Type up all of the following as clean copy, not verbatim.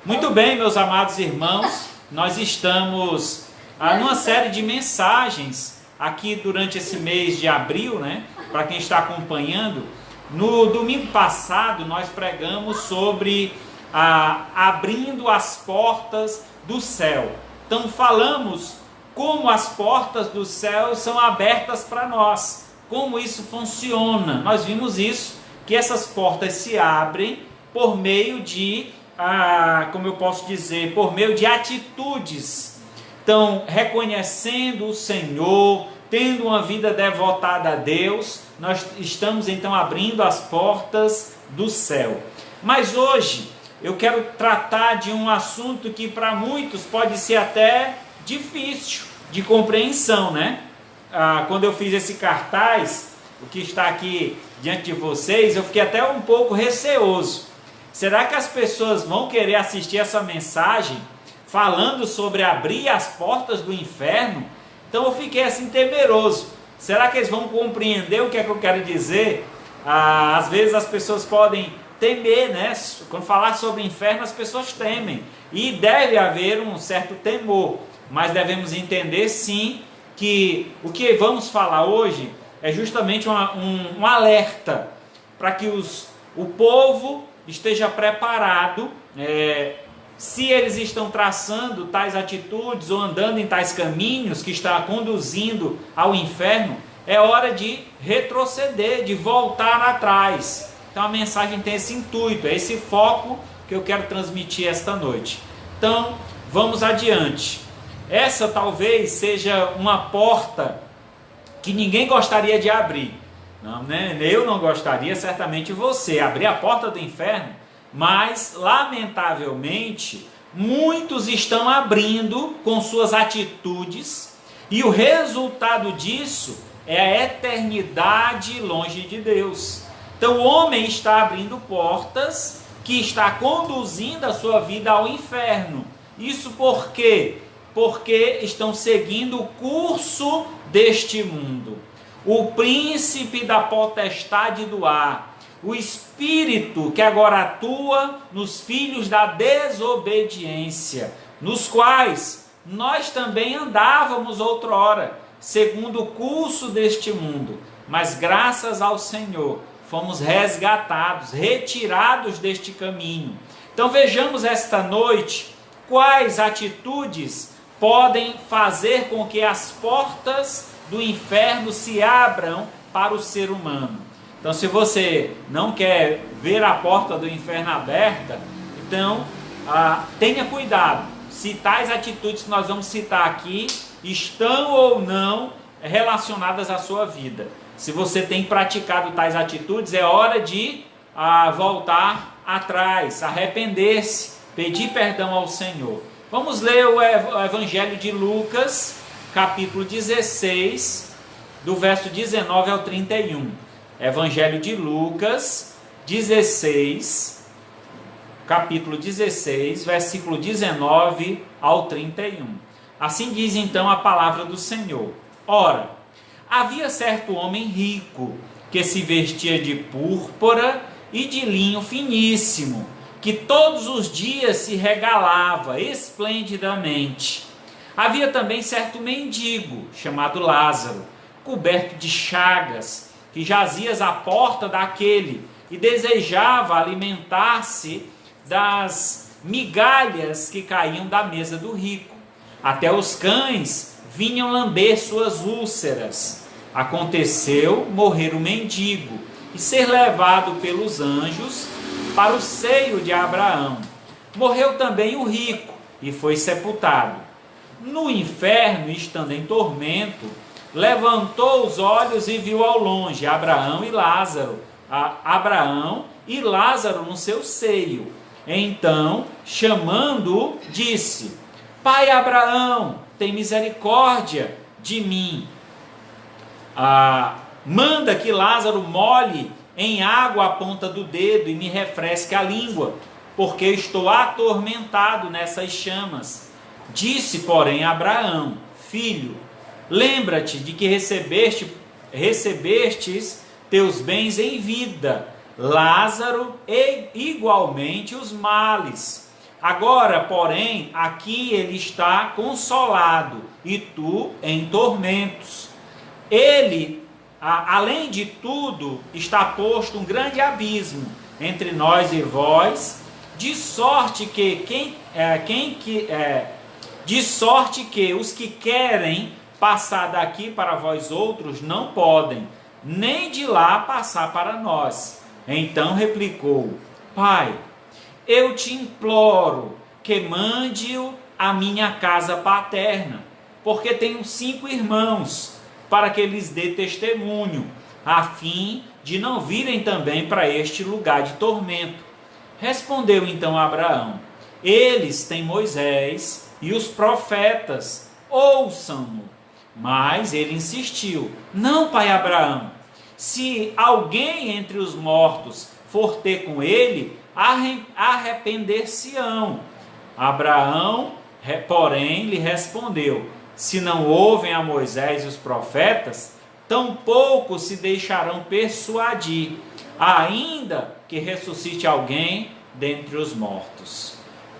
Muito bem, meus amados irmãos, nós estamos numa série de mensagens aqui durante esse mês de abril, né? Para quem está acompanhando, no domingo passado nós pregamos sobre abrindo as portas do céu. Então falamos como as portas do céu são abertas para nós, como isso funciona. Nós vimos isso, que essas portas se abrem por meio de, como eu posso dizer, por meio de atitudes. Então, reconhecendo o Senhor, tendo uma vida devotada a Deus, nós estamos então abrindo as portas do céu. Mas hoje eu quero tratar de um assunto que para muitos pode ser até difícil de compreensão, né? Quando eu fiz esse cartaz, o que está aqui diante de vocês, eu fiquei até um pouco receoso. Será que as pessoas vão querer assistir essa mensagem falando sobre abrir as portas do inferno? Então eu fiquei assim temeroso. Será que eles vão compreender o que é que eu quero dizer? Às vezes as pessoas podem temer, né? Quando falar sobre inferno, as pessoas temem. E deve haver um certo temor. Mas devemos entender sim que o que vamos falar hoje é justamente um alerta para que o povo esteja preparado, se eles estão traçando tais atitudes ou andando em tais caminhos que está conduzindo ao inferno, é hora de retroceder, de voltar atrás. Então a mensagem tem esse intuito, é esse foco que eu quero transmitir esta noite. Então vamos adiante. Essa talvez seja uma porta que ninguém gostaria de abrir. Não, né? Eu não gostaria, certamente você, abrir a porta do inferno, mas lamentavelmente muitos estão abrindo com suas atitudes e o resultado disso é a eternidade longe de Deus. Então o homem está abrindo portas que está conduzindo a sua vida ao inferno. Isso por quê? Porque estão seguindo o curso deste mundo. O príncipe da potestade do ar, o espírito que agora atua nos filhos da desobediência, nos quais nós também andávamos outrora, segundo o curso deste mundo, mas graças ao Senhor fomos resgatados, retirados deste caminho. Então vejamos esta noite quais atitudes podem fazer com que as portas do inferno se abram para o ser humano. Então, se você não quer ver a porta do inferno aberta, então tenha cuidado se tais atitudes que nós vamos citar aqui estão ou não relacionadas à sua vida. Se você tem praticado tais atitudes, é hora de voltar atrás, arrepender-se, pedir perdão ao Senhor. Vamos ler o Evangelho de Lucas, capítulo 16, do verso 19 ao 31. Evangelho de Lucas, 16, capítulo 16, versículo 19 ao 31. Assim diz então a palavra do Senhor. Ora, havia certo homem rico, que se vestia de púrpura e de linho finíssimo, que todos os dias se regalava esplendidamente. Havia também certo mendigo, chamado Lázaro, coberto de chagas, que jazia à porta daquele e desejava alimentar-se das migalhas que caíam da mesa do rico. Até os cães vinham lamber suas úlceras. Aconteceu morrer o mendigo e ser levado pelos anjos para o seio de Abraão. Morreu também o rico e foi sepultado. No inferno, estando em tormento, levantou os olhos e viu ao longe Abraão e Lázaro no seu seio. Então, chamando-o, disse: Pai Abraão, tem misericórdia de mim. Manda que Lázaro molhe em água a ponta do dedo e me refresque a língua, porque estou atormentado nessas chamas. Disse, porém, Abraão: Filho, lembra-te de que recebestes teus bens em vida, Lázaro e igualmente os males. Agora, porém, aqui ele está consolado e tu em tormentos. Ele, além de tudo, está posto um grande abismo entre nós e vós, de sorte que os que querem passar daqui para vós outros não podem, nem de lá passar para nós. Então replicou: Pai, eu te imploro que mande-o à minha casa paterna, porque tenho 5 irmãos, para que lhes dê testemunho, a fim de não virem também para este lugar de tormento. Respondeu então Abraão: eles têm Moisés e os profetas, ouçam-no. Mas ele insistiu: não, pai Abraão, se alguém entre os mortos for ter com ele, arrepender-se-ão. Abraão, porém, lhe respondeu: se não ouvem a Moisés e os profetas, tampouco se deixarão persuadir, ainda que ressuscite alguém dentre os mortos.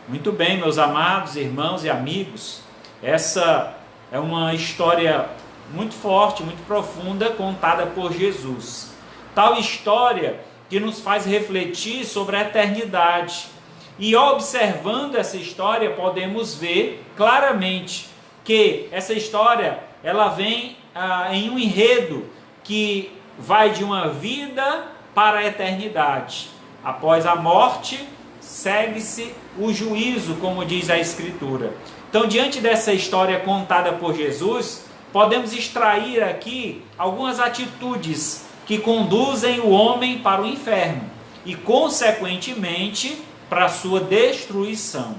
Muito bem, meus amados irmãos e amigos, essa é uma história muito forte, muito profunda, contada por Jesus. Tal história que nos faz refletir sobre a eternidade. E observando essa história, podemos ver claramente que essa história ela vem em um enredo que vai de uma vida para a eternidade. Após a morte, segue-se o juízo, como diz a Escritura. Então, diante dessa história contada por Jesus, podemos extrair aqui algumas atitudes que conduzem o homem para o inferno e, consequentemente, para a sua destruição.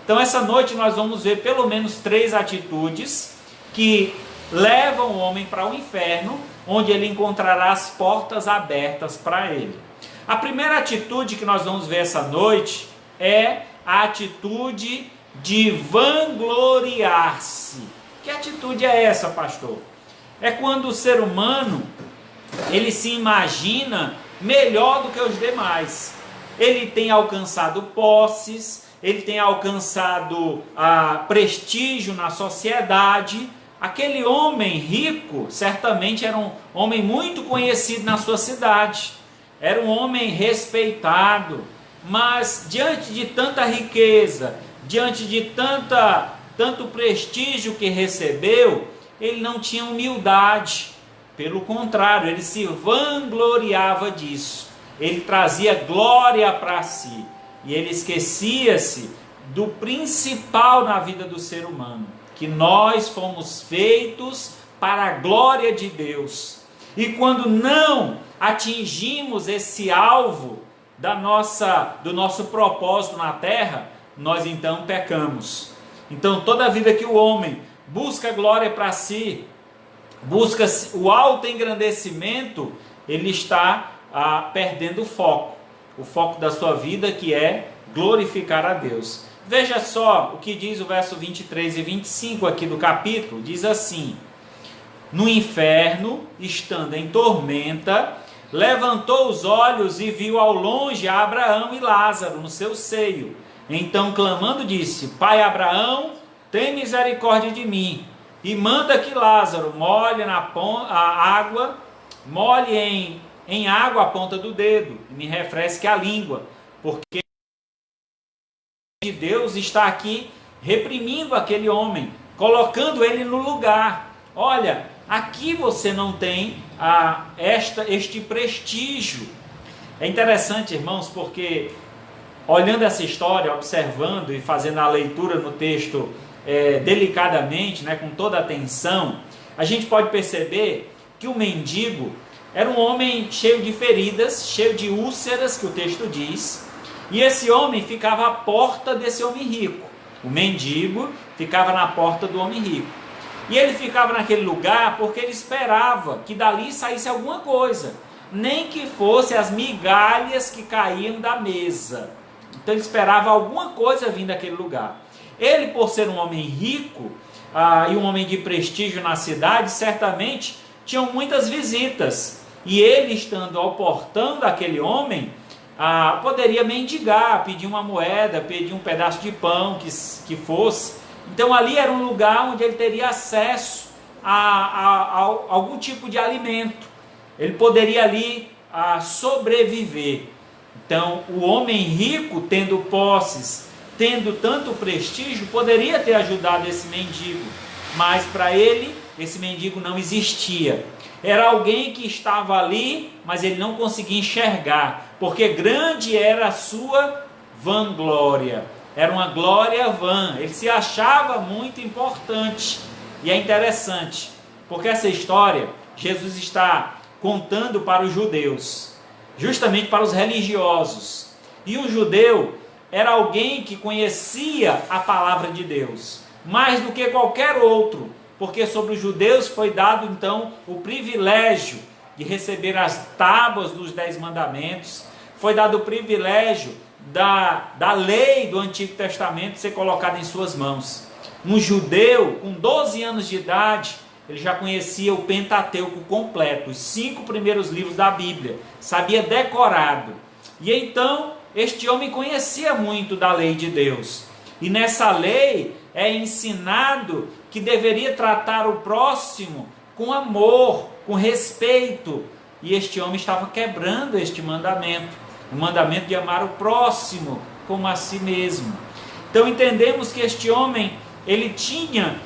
Então, essa noite nós vamos ver pelo menos 3 atitudes que levam o homem para o inferno, onde ele encontrará as portas abertas para ele. A primeira atitude que nós vamos ver essa noite é a atitude de vangloriar-se. Que atitude é essa, pastor? É quando o ser humano ele se imagina melhor do que os demais. Ele tem alcançado posses, ele tem alcançado prestígio na sociedade. Aquele homem rico certamente era um homem muito conhecido na sua cidade, era um homem respeitado, mas diante de tanta riqueza, diante de tanto prestígio que recebeu, ele não tinha humildade. Pelo contrário, ele se vangloriava disso. Ele trazia glória para si. E ele esquecia-se do principal na vida do ser humano, que nós fomos feitos para a glória de Deus. E quando não atingimos esse alvo do nosso propósito na terra, nós então pecamos. Então toda vida que o homem busca glória para si, busca o autoengrandecimento, ele está perdendo o foco da sua vida, que é glorificar a Deus. Veja só o que diz o verso 23 e 25 aqui do capítulo, diz assim: no inferno, estando em tormenta, levantou os olhos e viu ao longe Abraão e Lázaro no seu seio. Então, clamando, disse: Pai Abraão, tem misericórdia de mim, e manda que Lázaro molhe em água a ponta do dedo, e me refresque a língua, porque Deus está aqui reprimindo aquele homem, colocando ele no lugar. Olha, aqui você não tem este prestígio. É interessante, irmãos, porque olhando essa história, observando e fazendo a leitura no texto delicadamente, com toda atenção, a gente pode perceber que o mendigo era um homem cheio de feridas, cheio de úlceras, que o texto diz, e esse homem ficava à porta desse homem rico. O mendigo ficava na porta do homem rico. E ele ficava naquele lugar porque ele esperava que dali saísse alguma coisa, nem que fosse as migalhas que caíam da mesa. Então ele esperava alguma coisa vir daquele lugar. Ele, por ser um homem rico e um homem de prestígio na cidade, certamente tinham muitas visitas. E ele, estando ao portão daquele homem, poderia mendigar, pedir uma moeda, pedir um pedaço de pão que fosse. Então ali era um lugar onde ele teria acesso a algum tipo de alimento. Ele poderia ali sobreviver. Então o homem rico, tendo posses, tendo tanto prestígio, poderia ter ajudado esse mendigo, mas para ele esse mendigo não existia. Era alguém que estava ali, mas ele não conseguia enxergar, porque grande era a sua vanglória. Era uma glória vã. Ele se achava muito importante. E é interessante, porque essa história Jesus está contando para os judeus, justamente para os religiosos. E o judeu era alguém que conhecia a palavra de Deus, mais do que qualquer outro, porque sobre os judeus foi dado então o privilégio de receber as tábuas dos 10 mandamentos, foi dado o privilégio da lei do Antigo Testamento ser colocada em suas mãos. Um judeu com 12 anos de idade, ele já conhecia o Pentateuco completo, os 5 primeiros livros da Bíblia, sabia decorado. E então este homem conhecia muito da lei de Deus, e nessa lei é ensinado que deveria tratar o próximo com amor, com respeito, e este homem estava quebrando este mandamento, o mandamento de amar o próximo como a si mesmo. Então entendemos que este homem, ele tinha,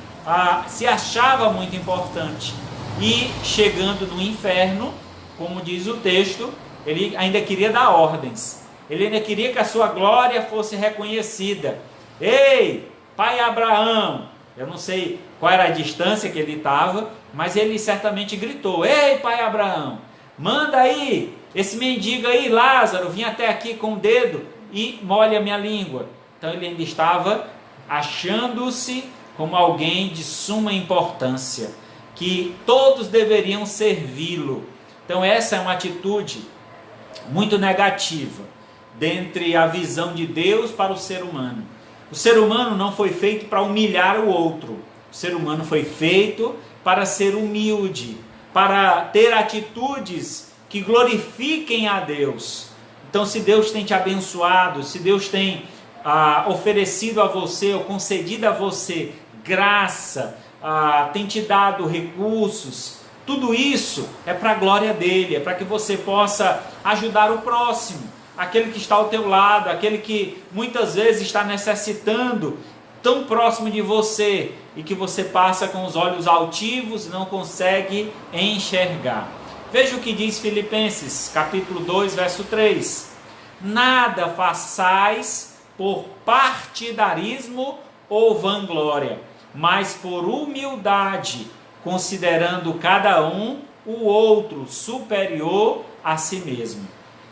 se achava muito importante, e chegando no inferno, como diz o texto, ele ainda queria dar ordens, ele ainda queria que a sua glória fosse reconhecida. Ei, pai Abraão, eu não sei qual era a distância que ele estava, mas ele certamente gritou: ei, pai Abraão, manda aí, esse mendigo aí, Lázaro, vim até aqui com o dedo e molha a minha língua. Então ele ainda estava achando-se como alguém de suma importância, que todos deveriam servi-lo. Então essa é uma atitude muito negativa dentre a visão de Deus para o ser humano. O ser humano não foi feito para humilhar o outro. O ser humano foi feito para ser humilde, para ter atitudes que glorifiquem a Deus. Então, se Deus tem te abençoado, se Deus tem oferecido a você, ou concedido a você graça, tem te dado recursos, tudo isso é para a glória dele, é para que você possa ajudar o próximo, aquele que está ao teu lado, aquele que muitas vezes está necessitando, tão próximo de você, e que você passa com os olhos altivos e não consegue enxergar. Veja o que diz Filipenses, capítulo 2, verso 3. Nada façais por partidarismo ou vanglória, mas por humildade, considerando cada um o outro superior a si mesmo.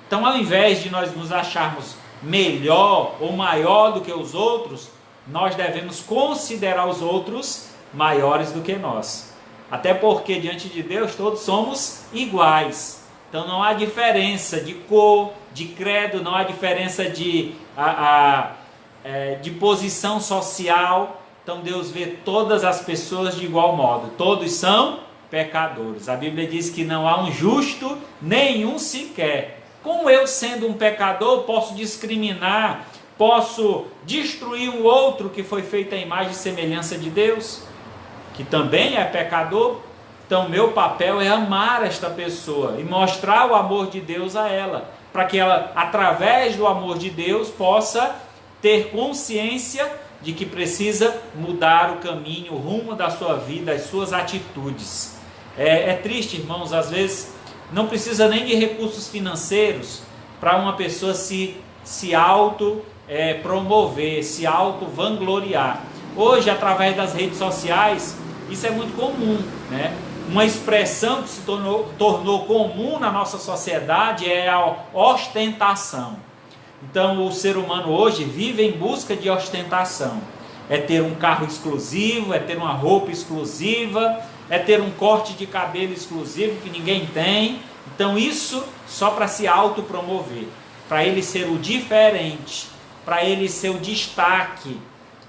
Então, ao invés de nós nos acharmos melhor ou maior do que os outros, nós devemos considerar os outros maiores do que nós. Até porque diante de Deus todos somos iguais. Então não há diferença de cor, de credo, não há diferença de posição social. Então Deus vê todas as pessoas de igual modo. Todos são pecadores. A Bíblia diz que não há um justo, nenhum sequer. Como eu, sendo um pecador, posso discriminar, posso destruir o outro que foi feito à imagem e semelhança de Deus, que também é pecador? Então meu papel é amar esta pessoa e mostrar o amor de Deus a ela, para que ela, através do amor de Deus, possa ter consciência de que precisa mudar o caminho, o rumo da sua vida, as suas atitudes. É triste, irmãos, às vezes não precisa nem de recursos financeiros para uma pessoa se promover, se auto vangloriar. Hoje, através das redes sociais, isso é muito comum, né? Uma expressão que se tornou comum na nossa sociedade é a ostentação. Então o ser humano hoje vive em busca de ostentação. É ter um carro exclusivo, é ter uma roupa exclusiva, é ter um corte de cabelo exclusivo que ninguém tem. Então isso só para se autopromover, para ele ser o diferente, para ele ser o destaque.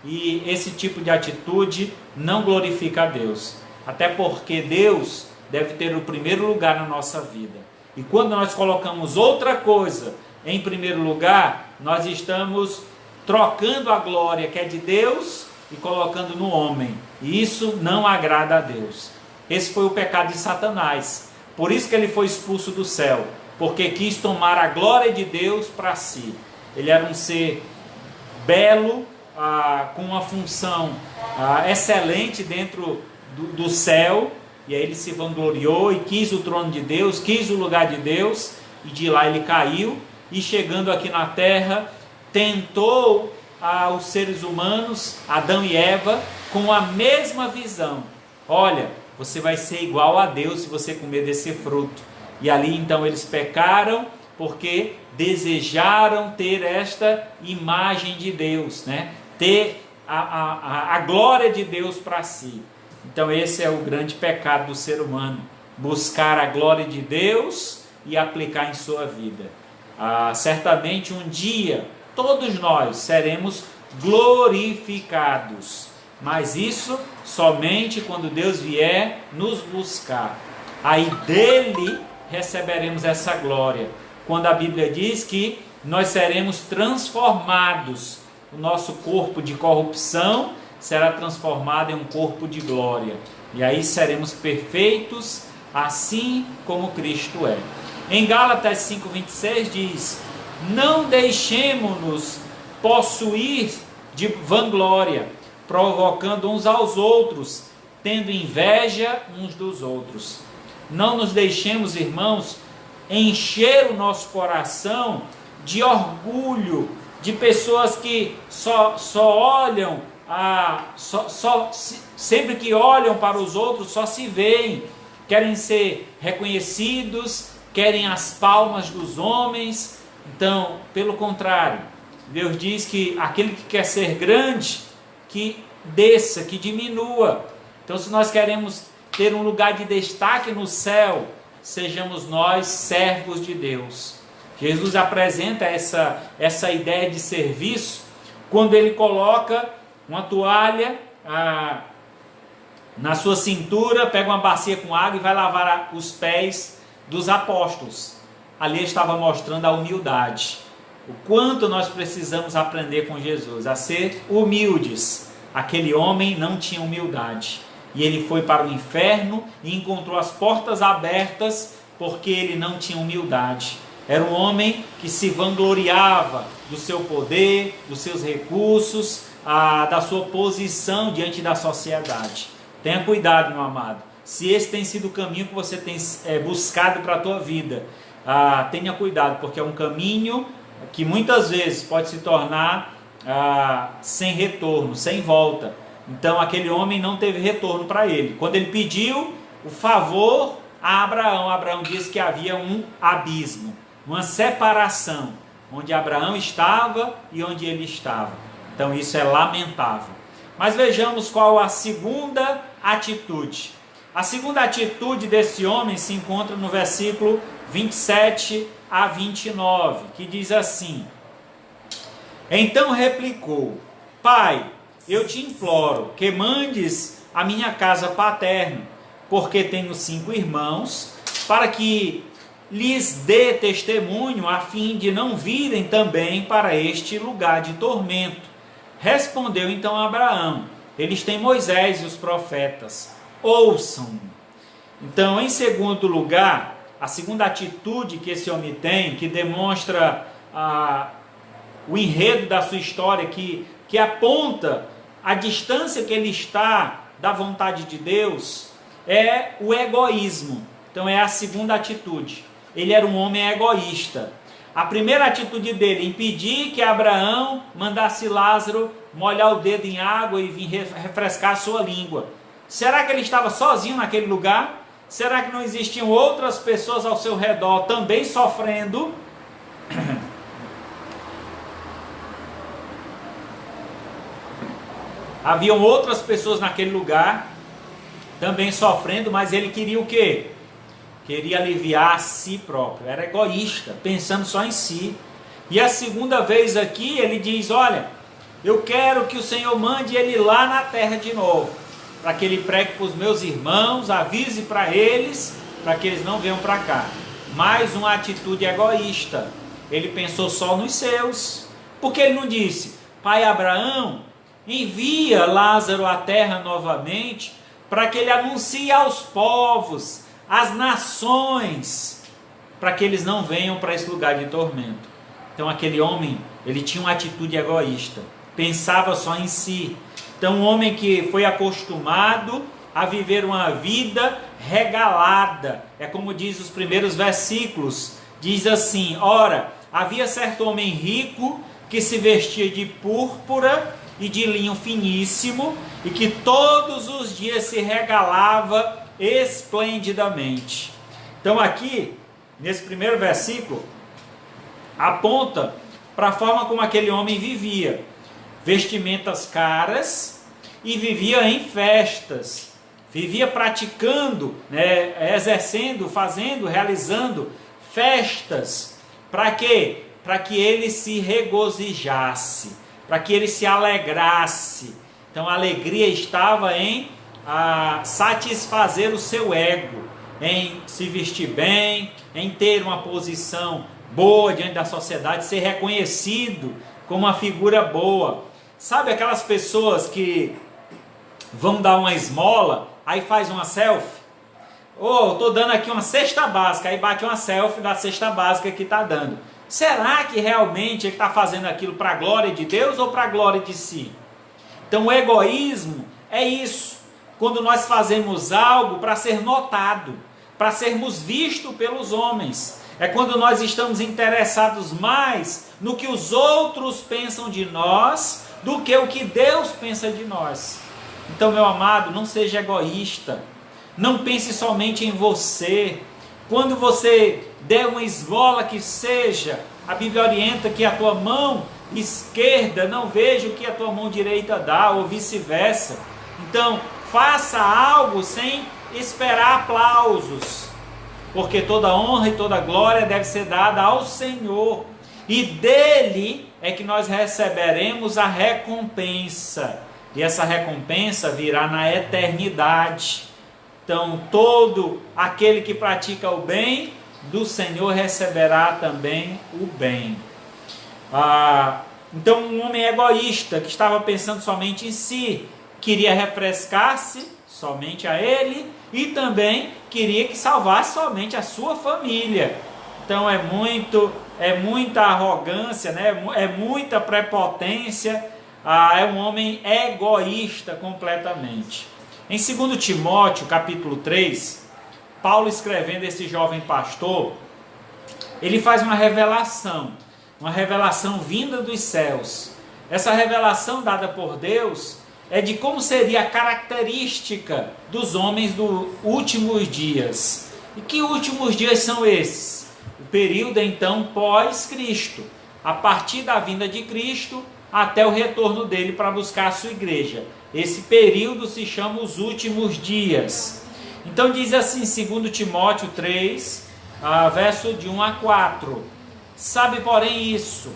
E esse tipo de atitude não glorifica a Deus. Até porque Deus deve ter o primeiro lugar na nossa vida. E quando nós colocamos outra coisa em primeiro lugar, nós estamos trocando a glória que é de Deus e colocando no homem. E isso não agrada a Deus. Esse foi o pecado de Satanás. Por isso que ele foi expulso do céu, porque quis tomar a glória de Deus para si. Ele era um ser belo, com uma função excelente dentro do céu, e aí ele se vangloriou e quis o trono de Deus, quis o lugar de Deus, e de lá ele caiu, e chegando aqui na terra, tentou os seres humanos, Adão e Eva, com a mesma visão. Olha, você vai ser igual a Deus se você comer desse fruto. E ali então eles pecaram, porque desejaram ter esta imagem de Deus, né? Ter a glória de Deus para si. Então esse é o grande pecado do ser humano, buscar a glória de Deus e aplicar em sua vida. Certamente um dia todos nós seremos glorificados, mas isso somente quando Deus vier nos buscar. Aí dele receberemos essa glória, quando a Bíblia diz que nós seremos transformados, o nosso corpo de corrupção será transformado em um corpo de glória, e aí seremos perfeitos, assim como Cristo é. Em Gálatas 5:26 diz: não deixemos-nos possuir de vanglória, provocando uns aos outros, tendo inveja uns dos outros. Não nos deixemos, irmãos, encher o nosso coração de orgulho, de pessoas que só olham, sempre que olham para os outros, só se veem, querem ser reconhecidos, querem as palmas dos homens. Então, pelo contrário, Deus diz que aquele que quer ser grande, que desça, que diminua. Então, se nós queremos ter um lugar de destaque no céu, sejamos nós servos de Deus. Jesus apresenta essa ideia de serviço quando ele coloca uma toalha na sua cintura, pega uma bacia com água e vai lavar os pés dos apóstolos. Ali estava mostrando a humildade, o quanto nós precisamos aprender com Jesus, a ser humildes. Aquele homem não tinha humildade, e ele foi para o inferno e encontrou as portas abertas, porque ele não tinha humildade. Era um homem que se vangloriava do seu poder, dos seus recursos, da sua posição diante da sociedade. Tenha cuidado, meu amado. Se esse tem sido o caminho que você tem buscado para a tua vida, tenha cuidado, porque é um caminho que muitas vezes pode se tornar sem retorno, sem volta. Então aquele homem não teve retorno para ele. Quando ele pediu o favor a Abraão, Abraão disse que havia um abismo, uma separação, onde Abraão estava e onde ele estava. Então isso é lamentável. Mas vejamos qual a segunda atitude. A segunda atitude desse homem se encontra no versículo 27 a 29, que diz assim: então replicou: Pai, eu te imploro que mandes a minha casa paterna, porque tenho 5 irmãos, para que lhes dê testemunho, a fim de não virem também para este lugar de tormento. Respondeu então Abraão: eles têm Moisés e os profetas, ouçam. Então, em segundo lugar, a segunda atitude que esse homem tem, que demonstra o enredo da sua história, que aponta a distância que ele está da vontade de Deus, é o egoísmo. Então é a segunda atitude. Ele era um homem egoísta. A primeira atitude dele, impedir que Abraão mandasse Lázaro molhar o dedo em água e vir refrescar a sua língua. Será que ele estava sozinho naquele lugar? Será que não existiam outras pessoas ao seu redor também sofrendo? Haviam outras pessoas naquele lugar também sofrendo, mas ele queria o quê? Queria aliviar a si próprio. Era egoísta, pensando só em si. E a segunda vez aqui ele diz: olha, eu quero que o Senhor mande ele lá na terra de novo, para que ele pregue para os meus irmãos, avise para eles, para que eles não venham para cá. Mais uma atitude egoísta. ele pensou só nos seus. Porque ele não disse: pai Abraão, envia Lázaro à terra novamente, para que ele anuncie aos povos, às nações, para que eles não venham para esse lugar de tormento. Então aquele homem, ele tinha uma atitude egoísta, pensava só em si. Então um homem que foi acostumado a viver uma vida regalada, é como diz os primeiros versículos, diz assim: ora, havia certo homem rico que se vestia de púrpura e de linho finíssimo, e que todos os dias se regalava esplendidamente. Então aqui, nesse primeiro versículo, aponta para a forma como aquele homem vivia. Vestimentas caras, e vivia em festas, vivia praticando, exercendo, fazendo, realizando festas. Para quê? Para que ele se regozijasse, para que ele se alegrasse. Então a alegria estava em satisfazer o seu ego, em se vestir bem, em ter uma posição boa diante da sociedade, ser reconhecido como uma figura boa. Sabe aquelas pessoas que vão dar uma esmola, aí faz uma selfie? Estou dando aqui uma cesta básica, aí bate uma selfie da cesta básica que está dando. Será que realmente ele está fazendo aquilo para a glória de Deus ou para a glória de si? Então o egoísmo é isso, quando nós fazemos algo para ser notado, para sermos vistos pelos homens. É quando nós estamos interessados mais no que os outros pensam de nós do que o que Deus pensa de nós. Então, meu amado, não seja egoísta, não pense somente em você. Quando você der uma esmola que seja, a Bíblia orienta que a tua mão esquerda não veja o que a tua mão direita dá, ou vice-versa. Então, faça algo sem esperar aplausos, porque toda honra e toda glória deve ser dada ao Senhor, e dele é que nós receberemos a recompensa, e essa recompensa virá na eternidade. Então todo aquele que pratica o bem, do Senhor receberá também o bem. Então um homem egoísta, que estava pensando somente em si, queria refrescar-se somente a ele, e também queria que salvasse somente a sua família. Então é muita arrogância, é muita prepotência, é um homem egoísta completamente. Em 2 Timóteo capítulo 3, Paulo, escrevendo esse jovem pastor, ele faz uma revelação vinda dos céus. Essa revelação dada por Deus é de como seria a característica dos homens dos últimos dias. E que últimos dias são esses? O período então pós-Cristo, a partir da vinda de Cristo até o retorno dele para buscar a sua igreja. Esse período se chama os últimos dias. Então diz assim, 2 Timóteo 3, verso de 1 a 4. Sabe, porém, isso: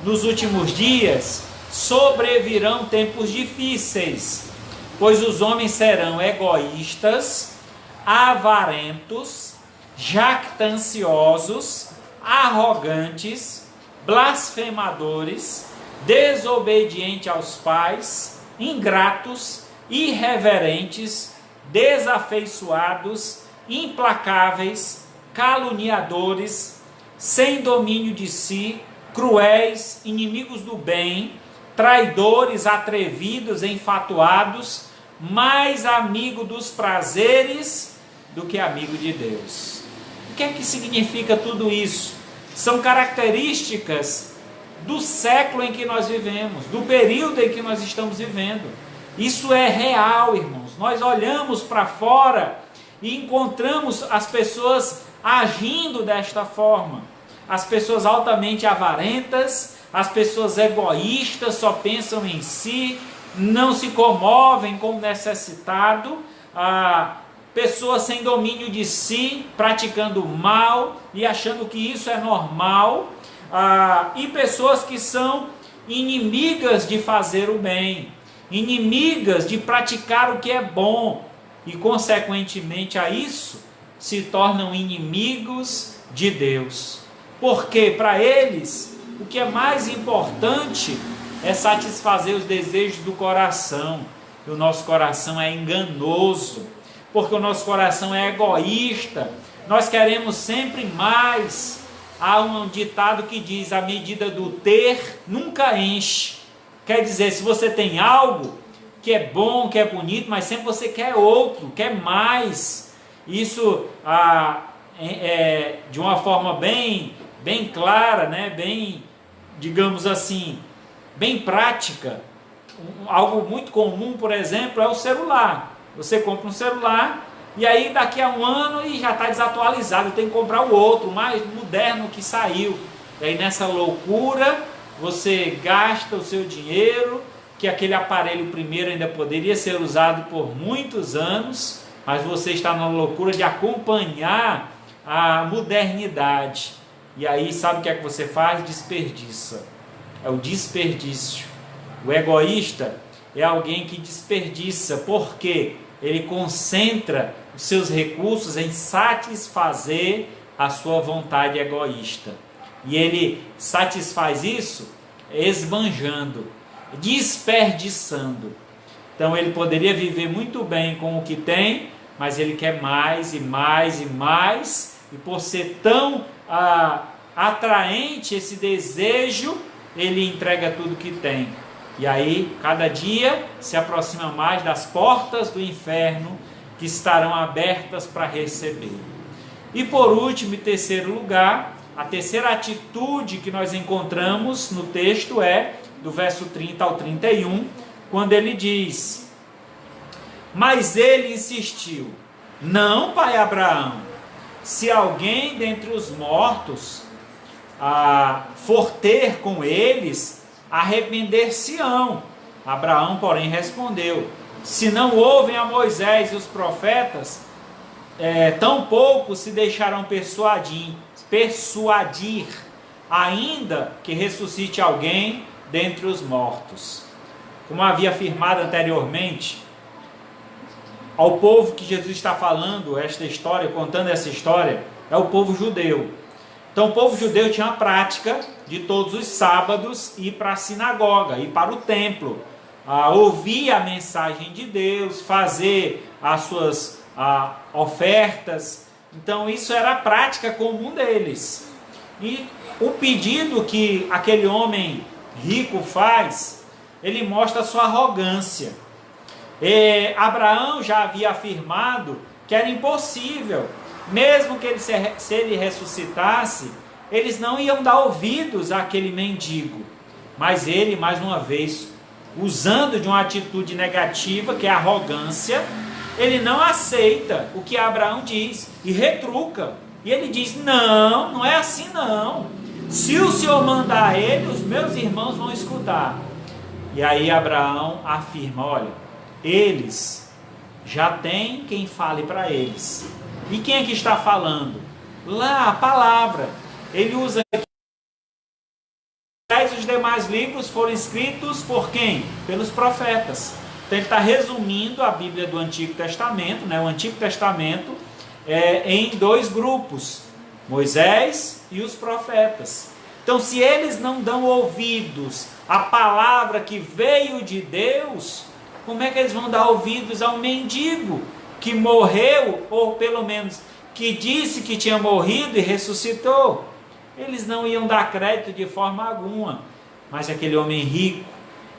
nos últimos dias sobrevirão tempos difíceis, pois os homens serão egoístas, avarentos, jactanciosos, arrogantes, blasfemadores, desobedientes aos pais, ingratos, irreverentes, desafeiçoados, implacáveis, caluniadores, sem domínio de si, cruéis, inimigos do bem, traidores, atrevidos, enfatuados, mais amigo dos prazeres do que amigo de Deus. O que é que significa tudo isso? São características do século em que nós vivemos, do período em que nós estamos vivendo. Isso é real, irmãos. Nós olhamos para fora e encontramos as pessoas agindo desta forma. As pessoas altamente avarentas, as pessoas egoístas, só pensam em si, não se comovem com o necessitado, pessoas sem domínio de si, praticando mal e achando que isso é normal, e pessoas que são inimigas de fazer o bem, inimigas de praticar o que é bom, e consequentemente a isso se tornam inimigos de Deus. Porque para eles, o que é mais importante é satisfazer os desejos do coração. E o nosso coração é enganoso, porque o nosso coração é egoísta. Nós queremos sempre mais. Há um ditado que diz: a medida do ter nunca enche. Quer dizer, se você tem algo que é bom, que é bonito, mas sempre você quer outro, quer mais. Isso de uma forma bem clara, né? Bem, digamos assim, bem prática. Algo muito comum, por exemplo, é o celular. Você compra um celular e aí daqui a um ano e já está desatualizado, tem que comprar o outro, o mais moderno que saiu. E aí nessa loucura você gasta o seu dinheiro, que aquele aparelho primeiro ainda poderia ser usado por muitos anos, mas você está na loucura de acompanhar a modernidade. E aí sabe o que é que você faz? Desperdiça. É o desperdício. O egoísta é alguém que desperdiça, porque ele concentra os seus recursos em satisfazer a sua vontade egoísta. E ele satisfaz isso esbanjando, desperdiçando. Então ele poderia viver muito bem com o que tem, mas ele quer mais e mais e mais, e por ser tão atraente esse desejo, ele entrega tudo que tem. E aí, cada dia se aproxima mais das portas do inferno, que estarão abertas para receber. E por último, em terceiro lugar, a terceira atitude que nós encontramos no texto é do verso 30 ao 31, quando ele diz: mas ele insistiu: não, pai Abraão, se alguém dentre os mortos for ter com eles, arrepender-se-ão. Abraão, porém, respondeu: se não ouvem a Moisés e os profetas, tampouco se deixarão persuadir, ainda que ressuscite alguém dentre os mortos. Como havia afirmado anteriormente, ao povo que Jesus está falando esta história, contando essa história, é o povo judeu. Então o povo judeu tinha a prática de todos os sábados ir para a sinagoga, ir para o templo, ouvir a mensagem de Deus, fazer as suas ofertas. Então isso era a prática comum deles. E o pedido que aquele homem rico faz, ele mostra a sua arrogância. Abraão já havia afirmado que era impossível, mesmo que se ele ressuscitasse, eles não iam dar ouvidos àquele mendigo. Mas ele, mais uma vez, usando de uma atitude negativa, que é a arrogância, ele não aceita o que Abraão diz e retruca. E ele diz: não, não é assim não. Se o Senhor mandar ele, os meus irmãos vão escutar. E aí Abraão afirma: olha, eles já têm quem fale para eles. E quem é que está falando? Lá, a palavra. Ele usa aqui: os demais livros foram escritos por quem? Pelos profetas. Então ele está resumindo a Bíblia do Antigo Testamento, né? O Antigo Testamento em dois grupos: Moisés e os profetas. Então, se eles não dão ouvidos à palavra que veio de Deus, como é que eles vão dar ouvidos ao mendigo que morreu, ou pelo menos que disse que tinha morrido e ressuscitou? Eles não iam dar crédito de forma alguma. Mas aquele homem rico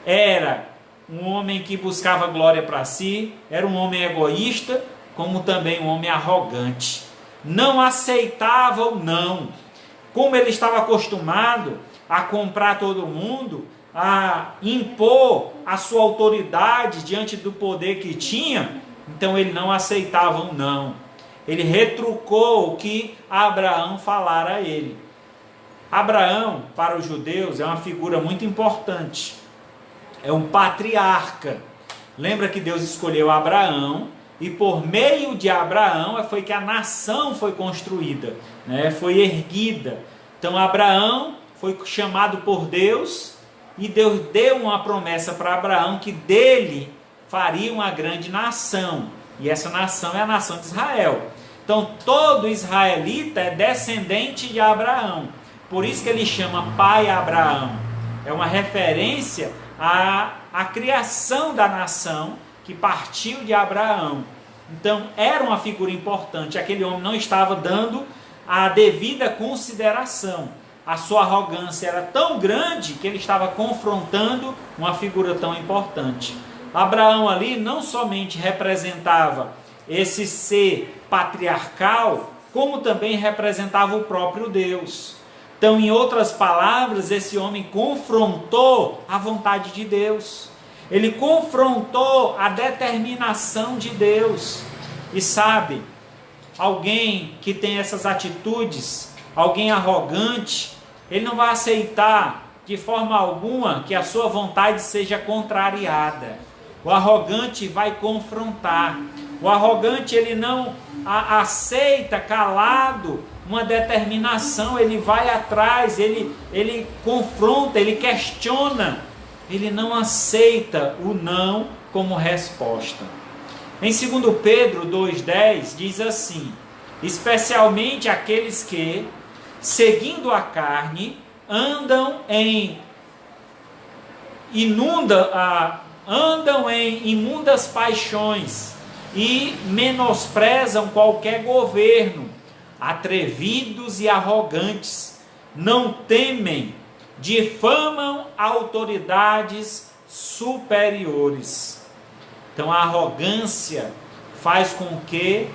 era um homem que buscava glória para si, era um homem egoísta, como também um homem arrogante. Não aceitava o não. Como ele estava acostumado a comprar todo mundo, a impor a sua autoridade diante do poder que tinha, então ele não aceitava o não. Ele retrucou o que Abraão falara a ele. Abraão, para os judeus, é uma figura muito importante. É um patriarca. Lembra que Deus escolheu Abraão, e por meio de Abraão foi que a nação foi construída, né? Foi erguida. Então Abraão foi chamado por Deus, e Deus deu uma promessa para Abraão que dele faria uma grande nação. E essa nação é a nação de Israel. Então todo israelita é descendente de Abraão. Por isso que ele chama pai Abraão. É uma referência à criação da nação que partiu de Abraão. Então era uma figura importante. Aquele homem não estava dando a devida consideração. A sua arrogância era tão grande que ele estava confrontando uma figura tão importante. Abraão ali não somente representava esse ser patriarcal, como também representava o próprio Deus. Então, em outras palavras, esse homem confrontou a vontade de Deus. Ele confrontou a determinação de Deus. E sabe, alguém que tem essas atitudes, alguém arrogante, ele não vai aceitar de forma alguma que a sua vontade seja contrariada. O arrogante vai confrontar. O arrogante, ele não aceita calado uma determinação, ele vai atrás, ele confronta, ele questiona, ele não aceita o não como resposta. Em 2 Pedro 2,10 diz assim: especialmente aqueles que, seguindo a carne, andam em imundas paixões e menosprezam qualquer governo, atrevidos e arrogantes, não temem, difamam autoridades superiores. Então a arrogância faz com que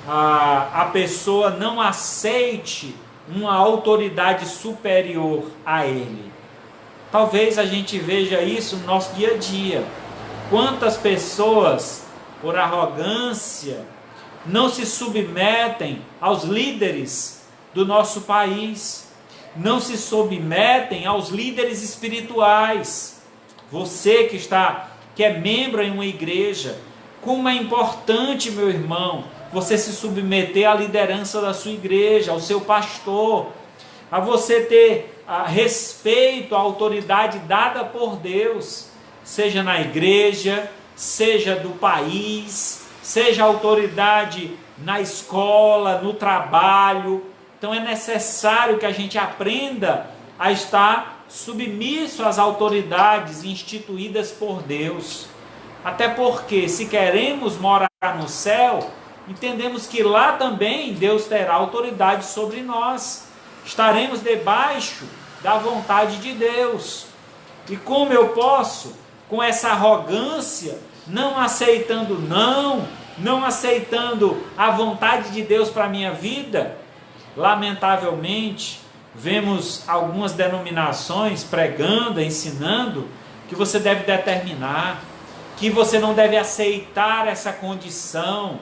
a pessoa não aceite uma autoridade superior a ele. Talvez a gente veja isso no nosso dia a dia. Quantas pessoas, por arrogância, não se submetem aos líderes do nosso país, não se submetem aos líderes espirituais. Você que é membro em uma igreja, como é importante, meu irmão, você se submeter à liderança da sua igreja, ao seu pastor, a você ter respeito à autoridade dada por Deus, seja na igreja, seja do país, seja autoridade na escola, no trabalho. Então é necessário que a gente aprenda a estar submisso às autoridades instituídas por Deus. Até porque, se queremos morar no céu, entendemos que lá também Deus terá autoridade sobre nós. Estaremos debaixo da vontade de Deus. E como eu posso, com essa arrogância, não aceitando não aceitando a vontade de Deus para a minha vida? Lamentavelmente, vemos algumas denominações pregando, ensinando que você deve determinar, que você não deve aceitar essa condição.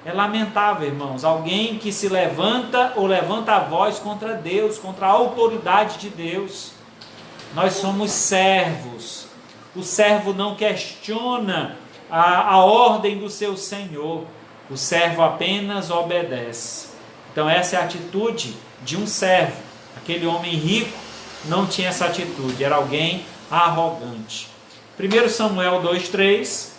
É lamentável, irmãos, alguém que se levanta ou levanta a voz contra Deus, contra a autoridade de Deus. Nós somos servos. O servo não questiona a ordem do seu Senhor. O servo apenas obedece. Então essa é a atitude de um servo. Aquele homem rico não tinha essa atitude, era alguém arrogante. 1 Samuel 2,3: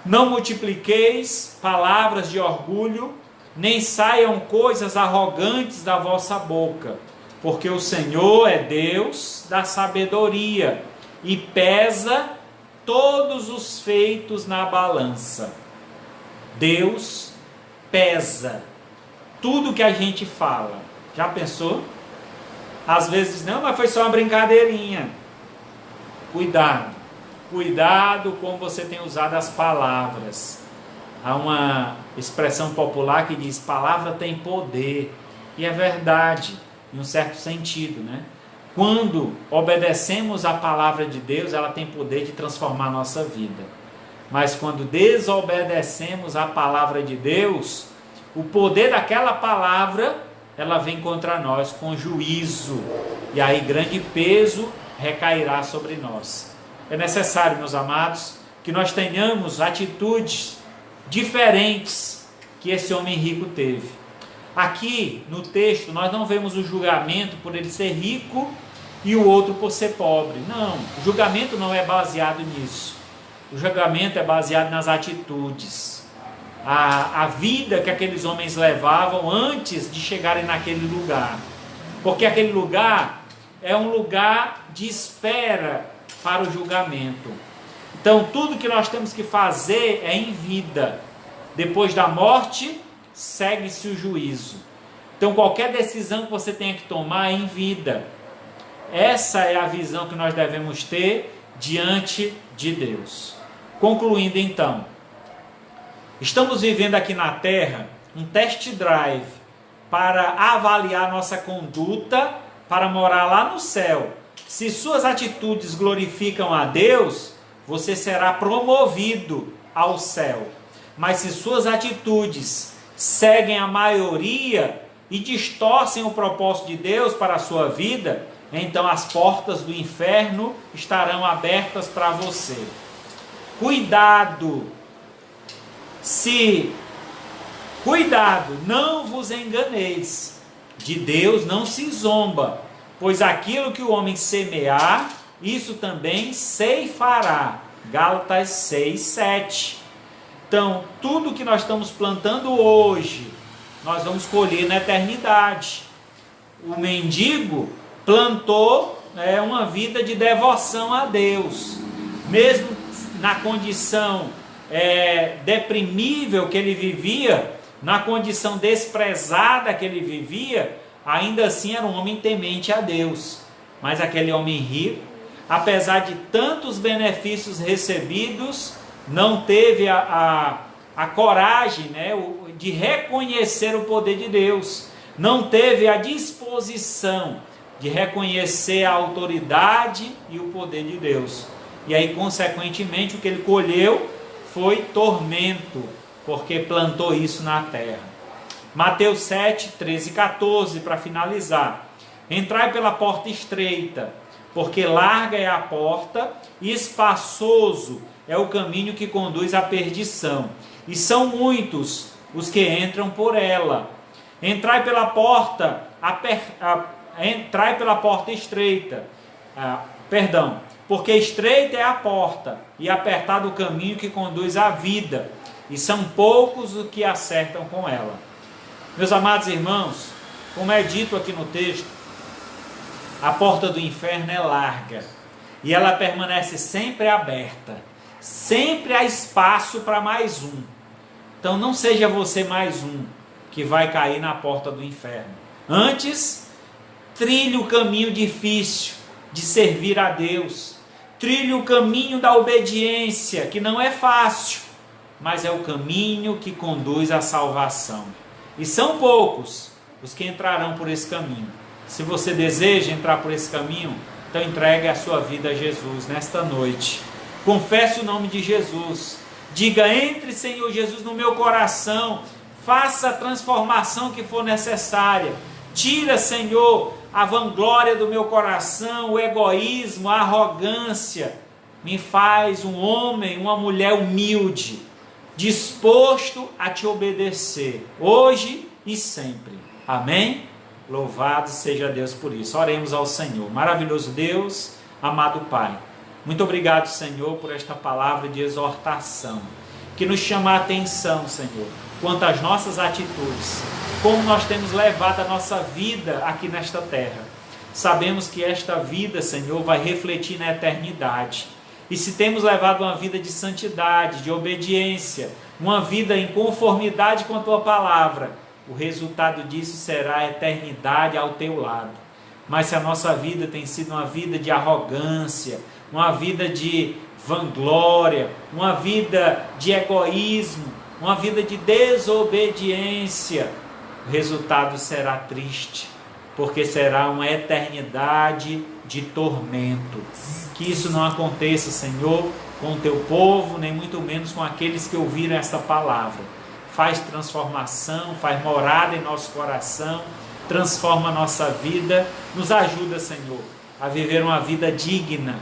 não multipliqueis palavras de orgulho, nem saiam coisas arrogantes da vossa boca, porque o Senhor é Deus da sabedoria e pesa todos os feitos na balança. Deus pesa tudo que a gente fala. Já pensou? Às vezes, não, mas foi só uma brincadeirinha. Cuidado como você tem usado as palavras. Há uma expressão popular que diz: palavra tem poder. E é verdade, em um certo sentido, né? Quando obedecemos a palavra de Deus, ela tem poder de transformar a nossa vida. Mas quando desobedecemos a palavra de Deus, o poder daquela palavra, ela vem contra nós com juízo. E aí grande peso recairá sobre nós. É necessário, meus amados, que nós tenhamos atitudes diferentes que esse homem rico teve. Aqui no texto nós não vemos o julgamento por ele ser rico e o outro por ser pobre. Não, o julgamento não é baseado nisso. O julgamento é baseado nas atitudes. A vida que aqueles homens levavam antes de chegarem naquele lugar. porque aquele lugar é um lugar de espera para o julgamento. Então tudo que nós temos que fazer é em vida. Depois da morte, segue-se o juízo. Então qualquer decisão que você tenha que tomar é em vida. Essa é a visão que nós devemos ter diante de Deus. Concluindo então, estamos vivendo aqui na Terra um test drive para avaliar nossa conduta para morar lá no céu. Se suas atitudes glorificam a Deus, você será promovido ao céu. Mas se suas atitudes seguem a maioria e distorcem o propósito de Deus para a sua vida, então as portas do inferno estarão abertas para você. Cuidado, não vos enganeis, de Deus não se zomba, pois aquilo que o homem semear, isso também ceifará. Gálatas 6:7. Então, tudo que nós estamos plantando hoje, nós vamos colher na eternidade. O mendigo plantou uma vida de devoção a Deus, mesmo na condição deprimível que ele vivia, na condição desprezada que ele vivia, ainda assim era um homem temente a Deus. Mas aquele homem rico, apesar de tantos benefícios recebidos, não teve a coragem, de reconhecer o poder de Deus, não teve a disposição de reconhecer a autoridade e o poder de Deus. E aí, consequentemente, o que ele colheu foi tormento, porque plantou isso na terra. Mateus 7, 13 e 14, para finalizar. Entrai pela porta estreita, porque larga é a porta e espaçoso é o caminho que conduz à perdição, e são muitos os que entram por ela. Entrai pela porta estreita, porque estreita é a porta e apertado o caminho que conduz à vida, e são poucos os que acertam com ela. Meus amados irmãos, como é dito aqui no texto, a porta do inferno é larga e ela permanece sempre aberta, sempre há espaço para mais um. Então não seja você mais um que vai cair na porta do inferno. Antes, trilhe o caminho difícil de servir a Deus, trilhe o caminho da obediência, que não é fácil, mas é o caminho que conduz à salvação. E são poucos os que entrarão por esse caminho. Se você deseja entrar por esse caminho, então entregue a sua vida a Jesus nesta noite. Confesse o nome de Jesus. Diga: entre, Senhor Jesus, no meu coração. Faça a transformação que for necessária. Tira, Senhor, a vanglória do meu coração, o egoísmo, a arrogância. Me faz um homem, uma mulher humilde, disposto a te obedecer, hoje e sempre. Amém? Louvado seja Deus por isso. Oremos ao Senhor. Maravilhoso Deus, amado Pai, muito obrigado, Senhor, por esta palavra de exortação, que nos chama a atenção, Senhor, quanto às nossas atitudes, como nós temos levado a nossa vida aqui nesta terra. Sabemos que esta vida, Senhor, vai refletir na eternidade. E se temos levado uma vida de santidade, de obediência, uma vida em conformidade com a Tua palavra, o resultado disso será a eternidade ao Teu lado. Mas se a nossa vida tem sido uma vida de arrogância, uma vida de vanglória, uma vida de egoísmo, uma vida de desobediência, o resultado será triste, porque será uma eternidade de tormento. Que isso não aconteça, Senhor, com o Teu povo, nem muito menos com aqueles que ouviram esta palavra. Faz transformação, faz morada em nosso coração, transforma a nossa vida, nos ajuda, Senhor, a viver uma vida digna,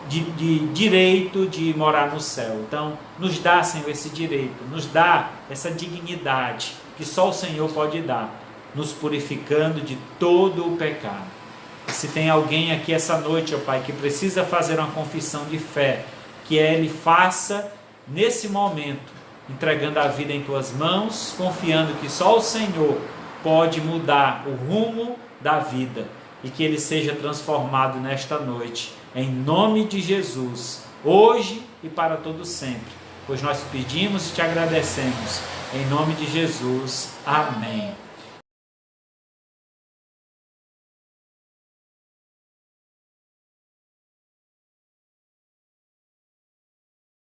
de direito de morar no céu. Então, nos dá, Senhor, esse direito, nos dá essa dignidade que só o Senhor pode dar, nos purificando de todo o pecado. E se tem alguém aqui essa noite, ó Pai, que precisa fazer uma confissão de fé, que ele faça nesse momento, entregando a vida em Tuas mãos, confiando que só o Senhor pode mudar o rumo da vida, e que ele seja transformado nesta noite, em nome de Jesus, hoje e para todo sempre. Pois nós pedimos e te agradecemos, em nome de Jesus. Amém.